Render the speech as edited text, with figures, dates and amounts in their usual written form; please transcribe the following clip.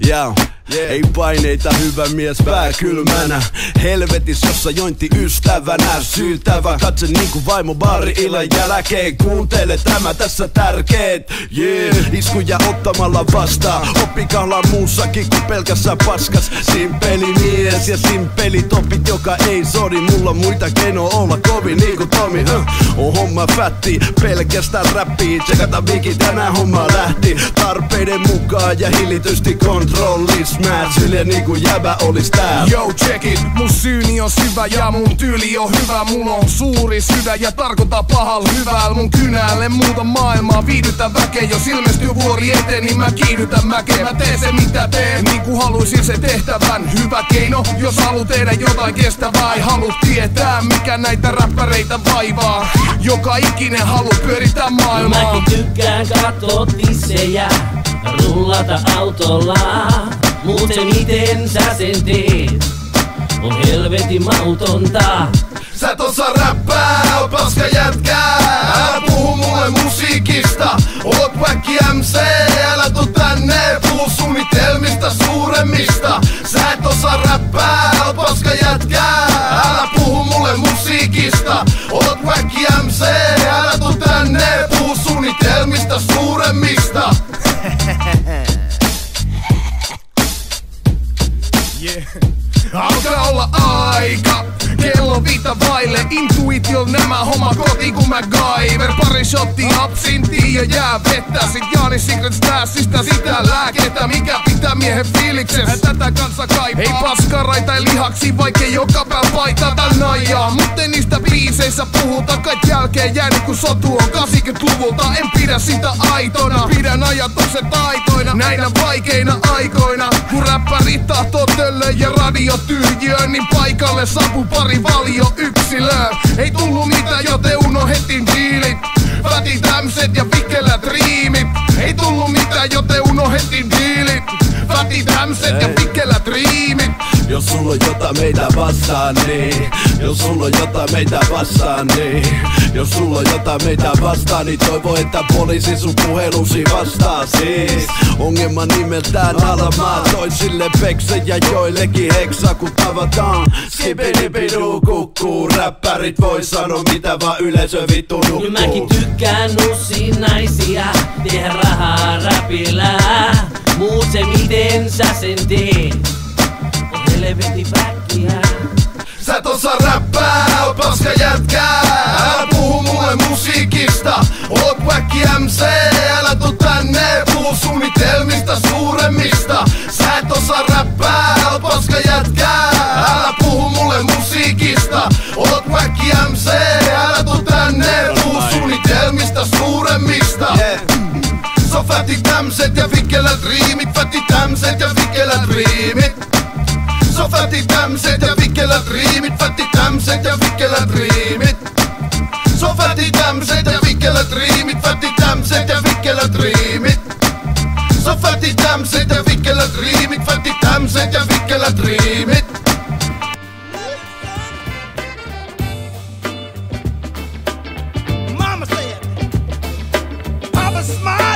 Yeah. Ei paineita, hyvä mies pää kylmänä. Helvetis, jossa jointi ystävänä. Syytävä katse niinku vaimo baari illan jälkeen. Kuuntele tämä tässä tärkeet. Iskuja ottamalla vastaan. Oppikahla muussakin kuin pelkässä paskas. Simpeli mies ja simpeli topit, joka ei sodi. Mulla on muita keinoja olla kovin niinku Tomi. On homma fätti, pelkästään räppii. Tsekata viki, tänään homma lähti. Tarpeiden mukaan ja hillitysti kontrollis. Sille niinku jäbä olis täällä. Yo check it, mun syyni on syvä ja mun tyyli on hyvä. Mulla on suuri sydä ja tarkoita pahal hyvällä. Mun kynälle muuta maailmaa, viihdytä väkeä. Jos ilmestyy vuori eteen, niin mä kiihdytän mäkeä. Mä teen se mitä teen, niinku haluisin se tehtävän. Hyvä keino, jos haluut tehdä jotain kestävää. Ei halu tietää, mikä näitä räppäreitä vaivaa. Joka ikinen halu pyörittää maailmaa. Mäkin tykkään kattoo tissejä, rullata autolla. Mut se miten sä sen teet on helvetin mautonta. Sä et osaa räppää, oot paska jätkää. Älä puhu mulle musiikista, oot wacky MC. Älä tuu tänne, puhu suunnitelmista suuremmista. Sä et osaa räppää, oot paska jätkää. Älä puhu mulle musiikista, oot wacky MC. Älä tuu tänne, puhu suunnitelmista suuremmista. Alkaa olla aika, kello 5 vaille. Intuitio nämä homma kotiin kun mä gaiver. Pari shottia absintia ja jää vettä. Sit Jaani Secrets Tassista sitä lääkettä, mikä pitää miehen fiiliksessä. Tätä kanssa kaipaa. Ei paskaraita tai lihaksi, vaikkei joka päivä paita tän naijaa. Mut ei niistä biiseissä puhuta, kait jälkeen jäänyt kun sotu on 80-luvulta. En pidä sitä aitona, pidän ajatukset taitoina näinä vaikeina aikoina. Kun räppärit tahtoo töllöä ja radio tyhjiö, niin paikalle saapuu pari valio yksilöä. Ei tullu mitään, joten unohdettiin diilit. Vätit ämset ja vikkelät riimit. Ei tullu mitään, joten unohdettiin diilit. Vätit ämset ja vikkelät riimit. Jos sulla on jota meitä vastaan, niin jos sulla on jota meitä vastaan, niin jos sulla on jota meitä vastaan, niin toivo, että poliisi sun puhelusi vastaa. Siis ongelma nimeltään Alamaa, toisille pekse ja joillekin heksa kun tavataan. Skipidipiduu kukkuu, räppärit voi sanoa mitä vaan yleisö vittu nukkuu. Nyt mäkin tykkään nussiin naisia, tehdä rahaa räpillä. Muut se miten sä sen teet on helvetin väkkiä. Sä et osaa räppää, oot paska jätkää. Älä puhu mulle musiikista, oot wacky MC. Älä tuu tänne, puhu suunnitelmista suuremmista. Sä et osaa räppää, oot paska jätkää. Älä puhu mulle musiikista, oot wacky MC. Älä tuu tänne, puhu suunnitelmista suuremmista. So fätit ämset ja vikkelät riimit. Fätit ämset ja vikkelät riimit. So fätit ämset ja vikkelät riimit. Fätit ämset ja vikkelät riimit. So fätit ämset ja vikkelät riimit. Fätit ämset ja vikkelät riimit. So fätit ämset ja vikkelät riimit. Fätit ämset ja vikkelät riimit. Mama said, Papa smile.